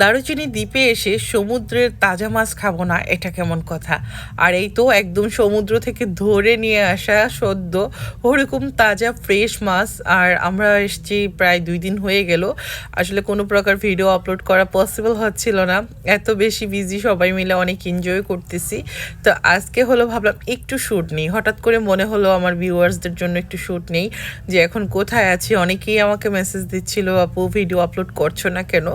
দারুচিনি দ্বীপে এসে সমুদ্রের তাজা মাছ খাবো না, এটা কেমন কথা? আর এই তো একদম সমুদ্র থেকে ধরে নিয়ে আসা সদ্য ওরকম তাজা ফ্রেশ মাছ। আর আমরা এসেছি প্রায় 2 দিন হয়ে গেল। আসলে কোনো প্রকার ভিডিও আপলোড করা পসিবল হচ্ছিল না, এত বেশি বিজি, সবাই মিলে অনেক এনজয় করতেছি। তো আজকে হলো ভাবলাম একটু শ্যুট নিই, হঠাৎ করে মনে হলো আমার ভিউয়ার্সদের জন্য একটু শ্যুট নেই যে এখন কোথায় আছি। অনেকেই আমাকে মেসেজ দিচ্ছিল, আপু ভিডিও আপলোড করছো না কেন?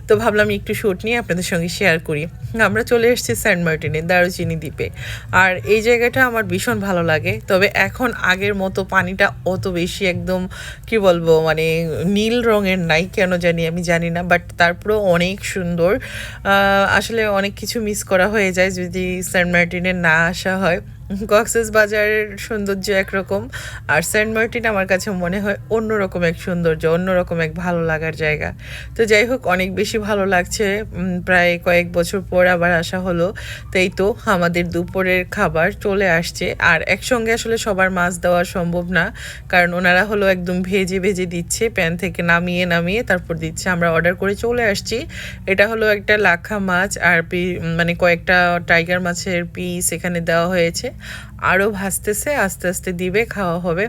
তো ভাবলাম একটু শ্যুট নিয়ে আপনাদের সঙ্গে শেয়ার করি। আমরা চলে এসেছি সেন্ট মার্টিনে, দারুচিনি দ্বীপে। আর এই জায়গাটা আমার ভীষণ ভালো লাগে, তবে এখন আগের মতো পানিটা অত বেশি একদম কি বলবো মানে নীল রঙের নাই, কেন জানি আমি জানি না, বাট তারপরেও অনেক সুন্দর। আসলে অনেক কিছু মিস করা হয়ে যায় যদি সেন্ট মার্টিনে না আসা হয়। কক্সেস বাজারের সৌন্দর্য একরকম, আর সেন্ট মার্টিন আমার কাছে মনে হয় অন্যরকম এক সৌন্দর্য, অন্যরকম এক ভালো লাগার জায়গা। তো যাই হোক, অনেক বেশি ভালো লাগছে। প্রায় কয়েক বছর পর আবার আসা হলো। তো এই তো আমাদের দুপুরের খাবার চলে আসছে। আর একসঙ্গে আসলে সবার মাছ দেওয়া সম্ভব না, কারণ ওনারা হলো একদম ভেজে ভেজে দিচ্ছে, প্যান থেকে নামিয়ে নামিয়ে তারপর দিচ্ছে। আমরা অর্ডার করে চলে আসছি। এটা হলো একটা লাখা মাছ আর মানে কয়েকটা টাইগার মাছের পিস এখানে দেওয়া হয়েছে। আরও ভাজতেছে, আস্তে আস্তে দিবে, খাওয়া হবে।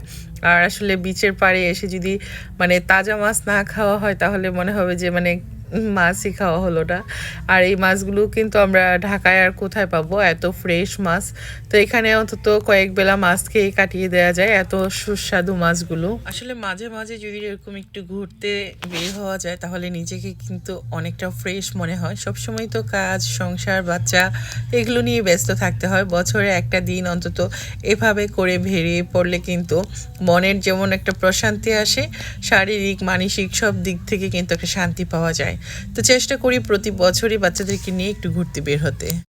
আর আসলে বিচের পাড়ে এসে যদি মানে তাজা মাছ না খাওয়া হয় তাহলে মনে হবে যে মানে মাছই খাওয়া হলো না। আর এই মাছগুলো কিন্তু আমরা ঢাকায় আর কোথায় পাবো এত ফ্রেশ মাছ? তো এখানে অন্তত কয়েক বেলা মাছ খেয়ে কাটিয়ে দেওয়া যায়, এত সুস্বাদু মাছগুলো। আসলে মাঝে মাঝে যদি এরকম একটু ঘুরতে বের হওয়া যায় তাহলে নিজেকে কিন্তু অনেকটা ফ্রেশ মনে হয়। সবসময় তো কাজ, সংসার, বাচ্চা এগুলো নিয়ে ব্যস্ত থাকতে হয়। বছরে একটা দিন অন্তত এভাবে করে বেরিয়ে পড়লে কিন্তু মনের যেমন একটা প্রশান্তি আসে, শারীরিক মানসিক সব দিক থেকে কিন্তু একটা শান্তি পাওয়া যায়। তো চেষ্টা করি প্রতি বছরই বাচ্চাদেরকে নিয়ে একটু ঘুরতে বের হতে।